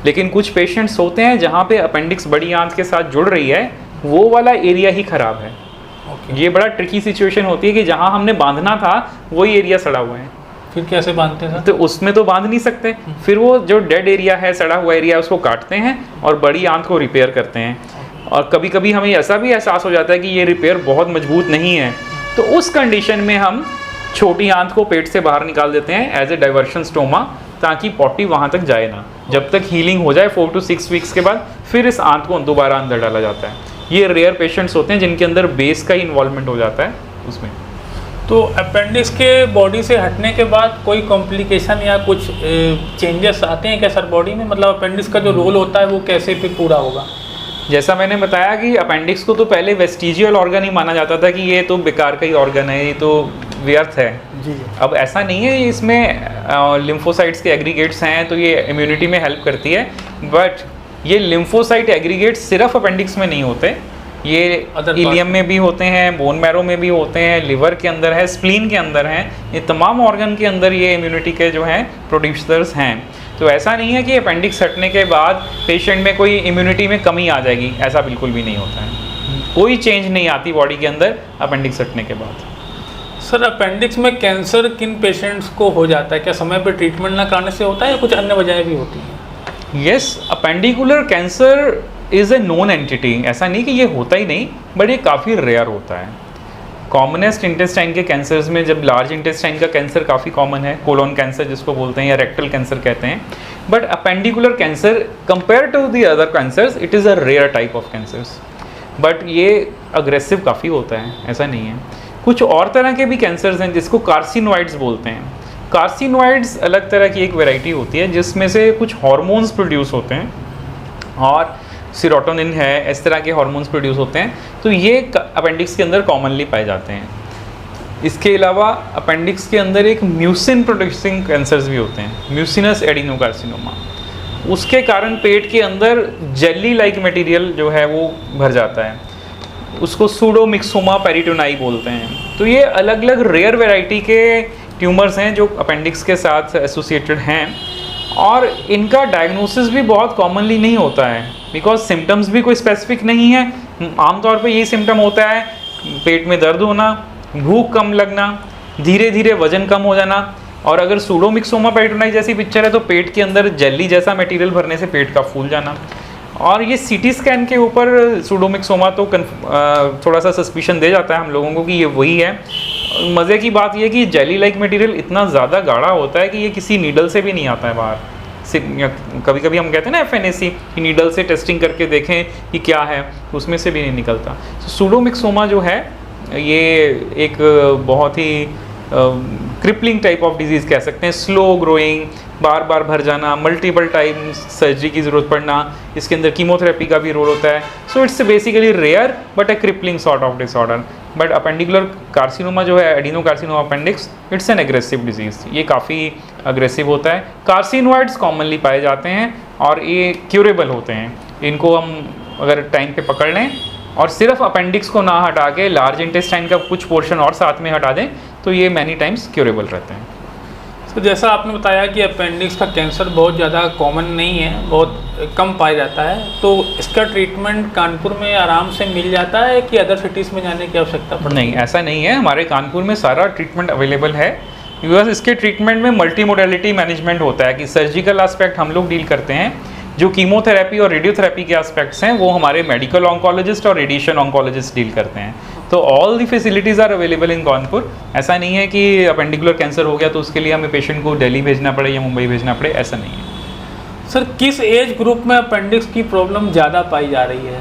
लेकिन कुछ पेशेंट्स होते हैं जहाँ पे अपेंडिक्स बड़ी आंत के साथ जुड़ रही है, वो वाला एरिया ही खराब है। ये बड़ा ट्रिकी सिचुएशन होती है कि जहाँ हमने बांधना था वही एरिया सड़ा हुआ है। फिर कैसे बांधते हैं? तो उसमें तो बांध नहीं सकते। फिर वो जो डेड एरिया है, सड़ा हुआ एरिया, उसको काटते हैं और बड़ी आंत को रिपेयर करते हैं। और कभी कभी हमें ऐसा भी एहसास हो जाता है कि ये रिपेयर बहुत मजबूत नहीं है, तो उस कंडीशन में हम छोटी आंत को पेट से बाहर निकाल देते हैं एज ए डाइवर्शन स्टोमा, ताकि पॉटी वहाँ तक जाए ना। जब तक हीलिंग हो जाए 4 to 6 वीक्स के बाद फिर इस आंत को दोबारा अंदर डाला जाता है। ये रेयर पेशेंट्स होते हैं जिनके अंदर बेस का ही इन्वॉल्वमेंट हो जाता है उसमें। तो अपेंडिक्स के बॉडी से हटने के बाद कोई कॉम्प्लिकेशन या कुछ चेंजेस आते हैं क्या सर बॉडी में? मतलब अपेंडिक्स का जो रोल होता है वो कैसे फिर पूरा होगा? जैसा मैंने बताया कि अपेंडिक्स को तो पहले वेस्टिजियल ऑर्गन ही माना जाता था कि ये तो बेकार का ही ऑर्गन है, ये तो व्यर्थ है। जी। अब ऐसा नहीं है, इसमें लिम्फोसाइट्स के एग्रीगेट्स हैं तो ये इम्यूनिटी में हेल्प करती है। बट ये लिम्फोसाइट एग्रीगेट्स सिर्फ अपेंडिक्स में नहीं होते, ये इलियम में भी होते हैं, बोन मैरो में भी होते हैं, लिवर के अंदर है, स्प्लीन के अंदर हैं। ये तमाम ऑर्गन के अंदर ये इम्यूनिटी के जो हैं प्रोड्यूसर्स हैं। तो ऐसा नहीं है कि अपेंडिक्स हटने के बाद पेशेंट में कोई इम्यूनिटी में कमी आ जाएगी, ऐसा बिल्कुल भी नहीं होता है। कोई चेंज नहीं आती बॉडी के अंदर अपेंडिक्स हटने के बाद। सर अपेंडिक्स में कैंसर किन पेशेंट्स को हो जाता है? क्या समय पर ट्रीटमेंट ना कराने से होता है या कुछ अन्य वजह भी होती हैं? Yes, appendicular cancer is a known entity. ऐसा नहीं कि ये होता ही नहीं, बट ये काफ़ी रेयर होता है। कॉमनेस्ट इंटेस्टाइन के कैंसर्स में जब लार्ज इंटेस्टाइन का कैंसर काफ़ी कॉमन है, कोलोन कैंसर जिसको बोलते हैं या रेक्टल कैंसर कहते हैं, but appendicular cancer compare to the other cancers it is a rare type of cancers. But ये अग्रेसिव काफ़ी होता है, ऐसा नहीं है। कुछ और तरह के भी कैंसर्स हैं जिसको कार्सिनोइड्स बोलते हैं। कार्सिनोइड्स अलग तरह की एक वैरायटी होती है जिसमें से कुछ हार्मोन्स प्रोड्यूस होते हैं और सीरोटोनिन है, इस तरह के हार्मोन्स प्रोड्यूस होते हैं। तो ये अपेंडिक्स के अंदर कॉमनली पाए जाते हैं। इसके अलावा अपेंडिक्स के अंदर एक म्यूसिन प्रोड्यूसिंग कैंसर्स भी होते हैं, म्यूसिनस एडिनोकार्सिनोमा। उसके कारण पेट के अंदर जेली लाइक मटेरियल जो है वो भर जाता है, उसको सूडोमिक्सोमा पेरिटोनाई बोलते हैं। तो ये अलग अलग रेयर वैरायटी के ट्यूमर्स हैं जो अपेंडिक्स के साथ एसोसिएटेड हैं और इनका डायग्नोसिस भी बहुत कॉमनली नहीं होता है बिकॉज सिम्टम्स भी कोई स्पेसिफिक नहीं है। आमतौर पे यही सिम्टम होता है, पेट में दर्द होना, भूख कम लगना, धीरे धीरे वजन कम हो जाना, और अगर सूडोमिक्सोमा पेरिटोनाई जैसी पिक्चर है तो पेट के अंदर जेली जैसा मटेरियल भरने से पेट का फूल जाना। और ये सीटी स्कैन के ऊपर सूडोमिक्सोमा तो थोड़ा सा सस्पिशन दे जाता है हम लोगों को कि ये वही है। मज़े की बात यह कि जेली लाइक मटेरियल इतना ज़्यादा गाढ़ा होता है कि ये किसी नीडल से भी नहीं आता है बाहर, कभी कभी हम कहते हैं ना FNAC कि नीडल से टेस्टिंग करके देखें कि क्या है, तो उसमें से भी नहीं निकलता। सूडोमिक्सोमा जो है ये एक बहुत ही क्रिपलिंग टाइप ऑफ डिजीज़ कह सकते हैं, स्लो ग्रोइंग, बार बार भर जाना, मल्टीपल टाइम सर्जरी की ज़रूरत पड़ना, इसके अंदर कीमोथेरेपी का भी रोल होता है। So it's basically rare but a crippling sort of disorder. But appendicular carcinoma जो है, adenocarcinoma appendix, it's an aggressive disease, ये काफ़ी अग्रेसिव होता है। कार्सिनोइड्स कॉमनली पाए जाते हैं और ये क्यूरेबल होते हैं। इनको हम अगर टाइम पे पकड़ लें और सिर्फ अपेंडिक्स को ना हटा के लार्ज इंटेस्टाइन का कुछ पोर्शन और साथ में हटा दें तो ये मैनी टाइम्स क्यूरेबल रहते हैं। तो जैसा आपने बताया कि अपेंडिक्स का कैंसर बहुत ज़्यादा कॉमन नहीं है, बहुत कम पाया जाता है, तो इसका ट्रीटमेंट कानपुर में आराम से मिल जाता है कि अदर सिटीज़ में जाने की आवश्यकता पड़ती है? नहीं, ऐसा नहीं है, हमारे कानपुर में सारा ट्रीटमेंट अवेलेबल है। बिकॉज इसके ट्रीटमेंट में मल्टी मोडेलिटी मैनेजमेंट होता है कि सर्जिकल एस्पेक्ट हम लोग डील करते हैं, जो कीमोथेरेपी और रेडियोथेरेपी के एस्पेक्ट्स हैं वो हमारे मेडिकल ऑन्कोलॉजिस्ट और रेडिएशन ऑन्कोलॉजिस्ट डील करते हैं। तो all the facilities are available in Kanpur. ऐसा नहीं है कि अपेंडिकुलर कैंसर हो गया तो उसके लिए हमें पेशेंट को दिल्ली भेजना पड़े या मुंबई भेजना पड़े, ऐसा नहीं है। सर, किस एज ग्रुप में अपेंडिक्स की प्रॉब्लम ज़्यादा पाई जा रही है?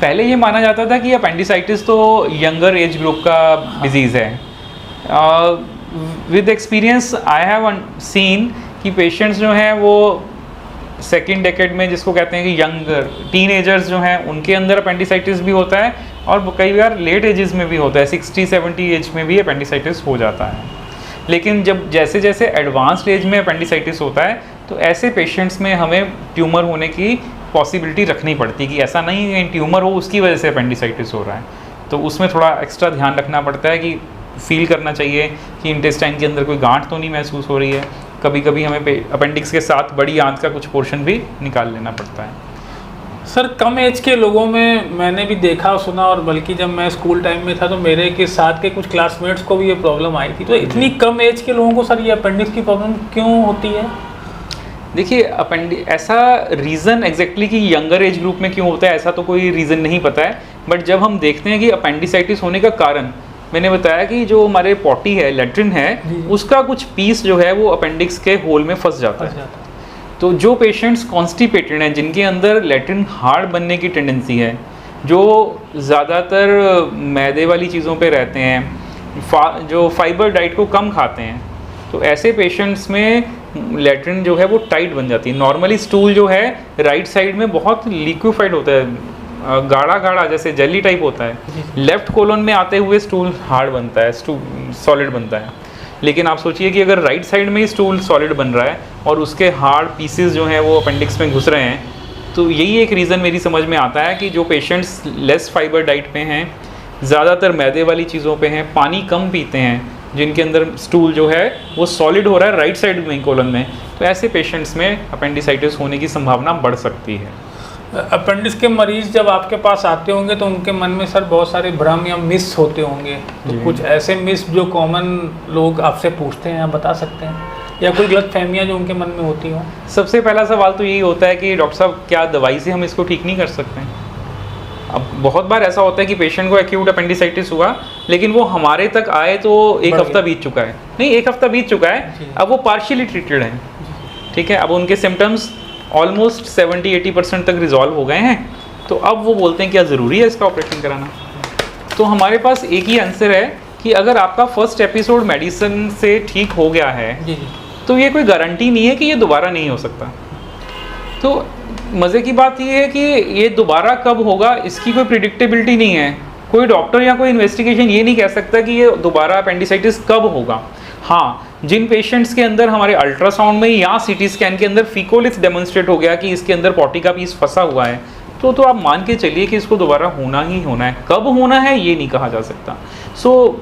पहले ये माना जाता था कि अपेंडिसाइटिस तो यंगर एज ग्रुप का डिजीज़ है। With experience I have seen कि पेशेंट्स जो हैं वो सेकेंड डेकेड में, जिसको कहते हैं कि यंगर टीनेजर्स जो हैं, उनके अंदर अपेंडिसाइटिस भी होता है और कई बार लेट एजेस में भी होता है, 60-70 एज में भी अपेंडिसाइटिस हो जाता है। लेकिन जब जैसे जैसे एडवांस्ड एज में अपेंडिसाइटिस होता है तो ऐसे पेशेंट्स में हमें ट्यूमर होने की पॉसिबिलिटी रखनी पड़ती है कि ऐसा नहीं है ट्यूमर हो उसकी वजह से अपेंडिसाइटिस हो रहा है। तो उसमें थोड़ा एक्स्ट्रा ध्यान रखना पड़ता है कि फील करना चाहिए कि इंटेस्टाइन के अंदर कोई गांठ तो नहीं महसूस हो रही है। कभी कभी हमें अपेंडिक्स के साथ बड़ी आंत का कुछ पोर्शन भी निकाल लेना पड़ता है। सर, कम एज के लोगों में मैंने भी देखा और सुना, और बल्कि जब मैं स्कूल टाइम में था तो मेरे के साथ के कुछ क्लासमेट्स को भी ये प्रॉब्लम आई थी। तो इतनी कम एज के लोगों को सर ये अपेंडिक्स की प्रॉब्लम क्यों होती है? देखिए, ऐसा रीज़न एग्जैक्टली कि यंगर एज ग्रुप में क्यों होता है ऐसा तो कोई रीज़न नहीं पता है। बट जब हम देखते हैं कि अपेंडिसाइटिस होने का कारण, मैंने बताया कि जो हमारे पॉटी है, लेट्रिन है, उसका कुछ पीस जो है वो अपेंडिक्स के होल में फंस जाता है। तो जो पेशेंट्स कॉन्स्टिपेटेड हैं, जिनके अंदर लेट्रिन हार्ड बनने की टेंडेंसी है, जो ज़्यादातर मैदे वाली चीज़ों पे रहते हैं, जो फाइबर डाइट को कम खाते हैं, तो ऐसे पेशेंट्स में लेट्रिन जो है वो टाइट बन जाती है। नॉर्मली स्टूल जो है राइट साइड में बहुत लिक्विफाइड होता है, गाढ़ा गाढ़ा जैसे जेली टाइप होता है। लेफ्ट कोलन में आते हुए स्टूल हार्ड बनता है, सॉलिड बनता है। लेकिन आप सोचिए कि अगर राइट साइड में ही स्टूल सॉलिड बन रहा है और उसके हार्ड पीसेस जो हैं वो अपेंडिक्स में घुस रहे हैं, तो यही एक रीज़न मेरी समझ में आता है कि जो पेशेंट्स लेस फाइबर डाइट पे हैं, ज़्यादातर मैदे वाली चीज़ों पे हैं, पानी कम पीते हैं, जिनके अंदर स्टूल जो है वो सॉलिड हो रहा है राइट साइड में कोलन में, तो ऐसे पेशेंट्स में अपेंडिसाइटिस होने की संभावना बढ़ सकती है। अपेंडिक्स के मरीज जब आपके पास आते होंगे तो उनके मन में सर बहुत सारे भ्रम या मिस होते होंगे, तो कुछ ऐसे मिस जो कॉमन लोग आपसे पूछते हैं, आप बता सकते हैं, या कोई गलत फहमियाँ जो उनके मन में होती हों? सबसे पहला सवाल तो यही होता है कि डॉक्टर साहब क्या दवाई से हम इसको ठीक नहीं कर सकते हैं? अब बहुत बार ऐसा होता है कि पेशेंट को एक्यूट अपेंडिसाइटिस हुआ लेकिन वो हमारे तक आए तो एक हफ्ता बीत चुका है, नहीं 1 हफ्ता बीत चुका है, अब वो पार्शियली ट्रीटेड है, ठीक है, अब उनके सिम्टम्स ऑलमोस्ट 70-80% तक रिजॉल्व हो गए हैं, तो अब वो बोलते हैं क्या ज़रूरी है इसका ऑपरेशन कराना? तो हमारे पास एक ही आंसर है कि अगर आपका फर्स्ट एपिसोड मेडिसिन से ठीक हो गया है तो ये कोई गारंटी नहीं है कि ये दोबारा नहीं हो सकता। तो मज़े की बात ये है कि ये दोबारा कब होगा इसकी कोई प्रिडिक्टेबिलिटी नहीं है। कोई डॉक्टर या कोई इन्वेस्टिगेशन ये नहीं कह सकता कि ये दोबारा अपेंडिसाइटिस कब होगा। हाँ, जिन पेशेंट्स के अंदर हमारे अल्ट्रासाउंड में या सीटी स्कैन के अंदर फीकोलिस डेमोन्स्ट्रेट हो गया कि इसके अंदर पॉटी का पीस फंसा हुआ है, तो आप मान के चलिए कि इसको दोबारा होना ही होना है। कब होना है ये नहीं कहा जा सकता।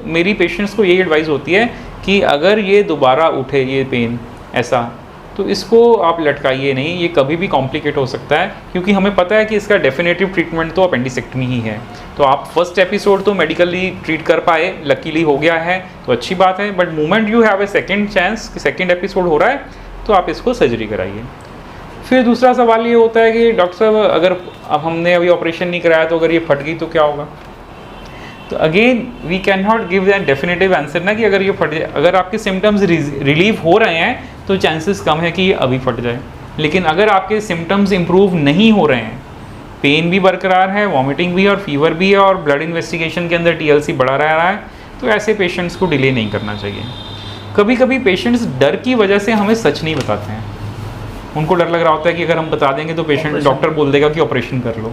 मेरी पेशेंट्स को यही एडवाइस होती है कि अगर ये दोबारा उठे ये पेन ऐसा, तो इसको आप लटकाइए नहीं, ये कभी भी कॉम्प्लिकेट हो सकता है, क्योंकि हमें पता है कि इसका डेफिनेटिव ट्रीटमेंट तो अपेंडिसेक्टमी ही है। तो आप फर्स्ट एपिसोड तो मेडिकली ट्रीट कर पाए, लकीली हो गया है तो अच्छी बात है, but moment you have a second chance कि सेकेंड एपिसोड हो रहा है तो आप इसको सर्जरी कराइए। फिर दूसरा सवाल ये होता है कि डॉक्टर साहब अगर अब हमने अभी ऑपरेशन नहीं कराया तो अगर ये फट गई तो क्या होगा? तो again we can not give that definitive answer ना कि अगर ये फट जाए। अगर आपके सिम्टम्स रिलीव हो रहे हैं तो चांसेस कम है कि ये अभी फट जाए। लेकिन अगर आपके सिम्टम्स इम्प्रूव नहीं हो रहे हैं, पेन भी बरकरार है, वॉमिटिंग भी और फीवर भी है और ब्लड इन्वेस्टिगेशन के अंदर TLC बढ़ा रहा है, तो ऐसे पेशेंट्स को डिले नहीं करना चाहिए। कभी कभी पेशेंट्स डर की वजह से हमें सच नहीं बताते हैं। उनको डर लग रहा होता है कि अगर हम बता देंगे तो पेशेंट डॉक्टर बोल देगा कि ऑपरेशन कर लो।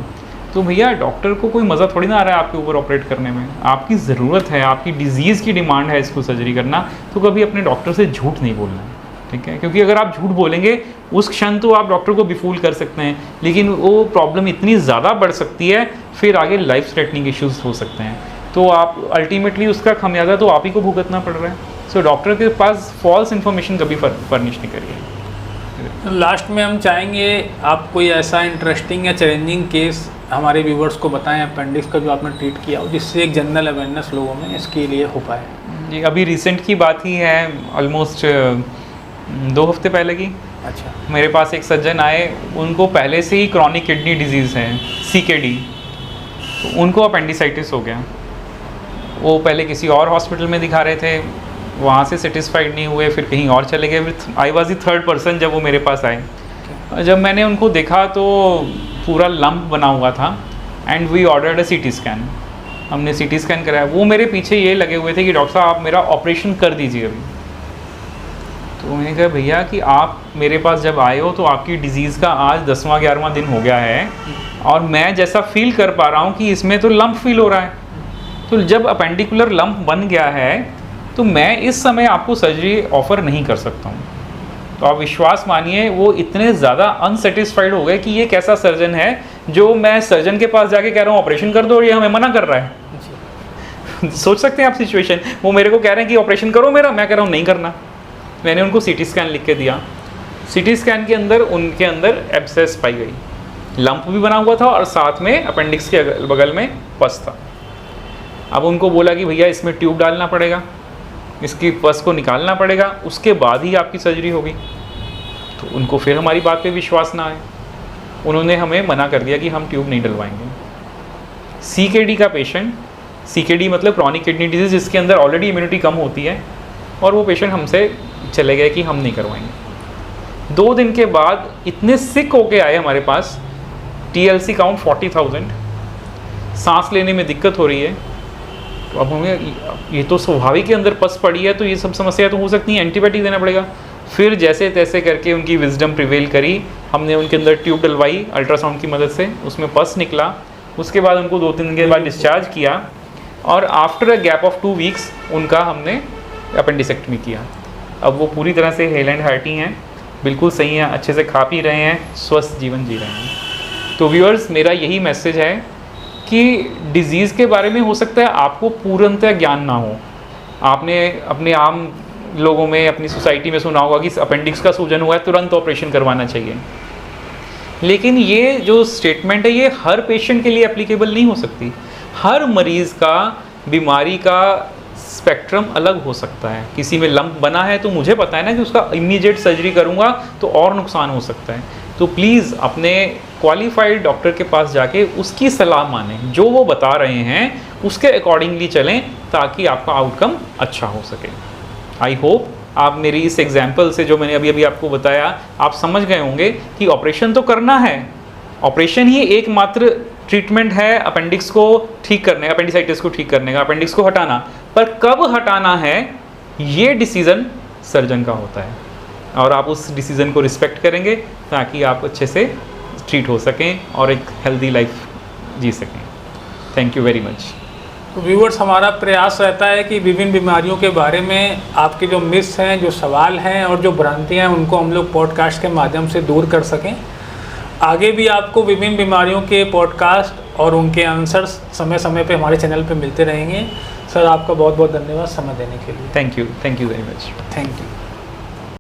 तो भैया डॉक्टर को कोई मज़ा थोड़ी ना आ रहा है आपके ऊपर ऑपरेट करने में। आपकी ज़रूरत है, आपकी डिजीज़ की डिमांड है इसको सर्जरी करना, तो कभी अपने डॉक्टर से झूठ नहीं बोलना है, ठीक है? क्योंकि अगर आप झूठ बोलेंगे उस क्षण तो आप डॉक्टर को बिफूल कर सकते हैं, लेकिन वो प्रॉब्लम इतनी ज़्यादा बढ़ सकती है, फिर आगे लाइफ थ्रेटनिंग इश्यूज़ हो सकते हैं। तो आप अल्टीमेटली उसका खमियाजा तो आप ही को भुगतना पड़ रहा है। सो डॉक्टर के पास फॉल्स इन्फॉर्मेशन कभी फर्निश नहीं करिए। लास्ट में हम चाहेंगे आप कोई ऐसा इंटरेस्टिंग या चैलेंजिंग केस हमारे व्यूवर्स को बताएं अपेंडिक्स का जो आपने ट्रीट किया हो, जिससे एक जनरल अवेयरनेस लोगों में इसके लिए हो पाए। जी, अभी रिसेंट की बात ही है, ऑलमोस्ट 2 हफ्ते पहले की। अच्छा। मेरे पास एक सज्जन आए, उनको पहले से ही क्रॉनिक किडनी डिजीज़ है, CKD। तो उनको अपेंडिसाइटिस हो गया। वो पहले किसी और हॉस्पिटल में दिखा रहे थे, वहाँ से सेटिस्फाइड नहीं हुए, फिर कहीं और चले गए। I was the third person जब वो मेरे पास आए। जब मैंने उनको देखा तो पूरा लंप बना हुआ था and we ordered a CT scan. हमने CT स्कैन कराया। वो मेरे पीछे ये लगे हुए थे कि डॉक्टर साहब आप मेरा ऑपरेशन कर दीजिए अभी। तो मैंने कहा भैया कि आप मेरे पास जब आए हो तो आपकी डिज़ीज़ का आज 10वां 11वां दिन हो गया है और मैं जैसा फील कर पा रहा हूँ कि इसमें तो लंप फील हो रहा है। तो जब अपेंडिकुलर लंप बन गया है तो मैं इस समय आपको सर्जरी ऑफ़र नहीं कर सकता हूँ। तो आप विश्वास मानिए वो इतने ज़्यादा अनसेटिस्फाइड हो गए कि ये कैसा सर्जन है जो मैं सर्जन के पास जाके कह रहा हूँ ऑपरेशन कर दो और ये हमें मना कर रहा है। सोच सकते हैं आप सिचुएशन। वो मेरे को कह रहे हैं कि ऑपरेशन करो मेरा, मैं कह रहा हूँ नहीं करना। मैंने उनको CT स्कैन लिख के दिया। CT स्कैन के अंदर उनके अंदर एब्सेस पाई गई, लंप भी बना हुआ था और साथ में अपेंडिक्स के बगल में पस था। अब उनको बोला कि भैया इसमें ट्यूब डालना पड़ेगा, इसकी पस को निकालना पड़ेगा, उसके बाद ही आपकी सर्जरी होगी। तो उनको फिर हमारी बात पे विश्वास ना आए, उन्होंने हमें मना कर दिया कि हम ट्यूब नहीं डलवाएंगे। CKD का पेशेंट, CKD मतलब क्रॉनिक किडनी डिजीज़, जिसके अंदर ऑलरेडी इम्यूनिटी कम होती है, और वो पेशेंट हमसे चले गए कि हम नहीं करवाएंगे। 2 दिन के बाद इतने सिक होके आए हमारे पास, TLC काउंट 40,000, सांस लेने में दिक्कत हो रही है। तो अब हमें ये तो स्वाभाविक के अंदर पस पड़ी है, तो ये सब समस्या तो हो सकती है, एंटीबायोटिक देना पड़ेगा। फिर जैसे तैसे करके उनकी विजडम प्रिवेल करी, हमने उनके अंदर ट्यूब डलवाई अल्ट्रासाउंड की मदद से, उसमें पस निकला। उसके बाद उनको 2-3 दिन के बाद डिस्चार्ज किया और after a gap of 2 weeks उनका हमने अपेंडिसेक्टमी किया। अब वो पूरी तरह से हेल एंड हार्टी हैं, बिल्कुल सही हैं, अच्छे से खा पी रहे हैं, स्वस्थ जीवन जी रहे हैं। तो व्यूअर्स, मेरा यही मैसेज है कि डिज़ीज़ के बारे में हो सकता है आपको पूर्णतः ज्ञान ना हो। आपने अपने आम लोगों में, अपनी सोसाइटी में सुना होगा कि अपेंडिक्स का सूजन हुआ है तुरंत ऑपरेशन करवाना चाहिए, लेकिन ये जो स्टेटमेंट है ये हर पेशेंट के लिए एप्लीकेबल नहीं हो सकती। हर मरीज़ का बीमारी का स्पेक्ट्रम अलग हो सकता है। किसी में लंप बना है तो मुझे पता है ना कि उसका इमीडिएट सर्जरी करूँगा तो और नुकसान हो सकता है। तो प्लीज़ अपने क्वालिफाइड डॉक्टर के पास जाके उसकी सलाह मानें, जो वो बता रहे हैं उसके अकॉर्डिंगली चलें, ताकि आपका आउटकम अच्छा हो सके। आई होप आप मेरी इस एग्जाम्पल से, जो मैंने अभी आपको बताया, आप समझ गए होंगे कि ऑपरेशन तो करना है, ऑपरेशन ही एकमात्र ट्रीटमेंट है अपेंडिक्स को ठीक करने, अपेंडिसाइटिस को ठीक करने का, अपेंडिक्स को हटाना। पर कब हटाना है ये डिसीज़न सर्जन का होता है, और आप उस डिसीज़न को रिस्पेक्ट करेंगे ताकि आप अच्छे से ट्रीट हो सकें और एक हेल्दी लाइफ जी सकें। Thank you very much. तो व्यूअर्स, हमारा प्रयास रहता है कि विभिन्न बीमारियों के बारे में आपके जो मिस हैं, जो सवाल हैं और जो भ्रांतियाँ हैं, उनको हम लोग पॉडकास्ट के माध्यम से दूर कर सकें। आगे भी आपको विभिन्न बीमारियों के पॉडकास्ट और उनके आंसर्स समय समय पे हमारे चैनल पे मिलते रहेंगे। सर, आपका बहुत बहुत धन्यवाद समय देने के लिए। Thank you very much. Thank you.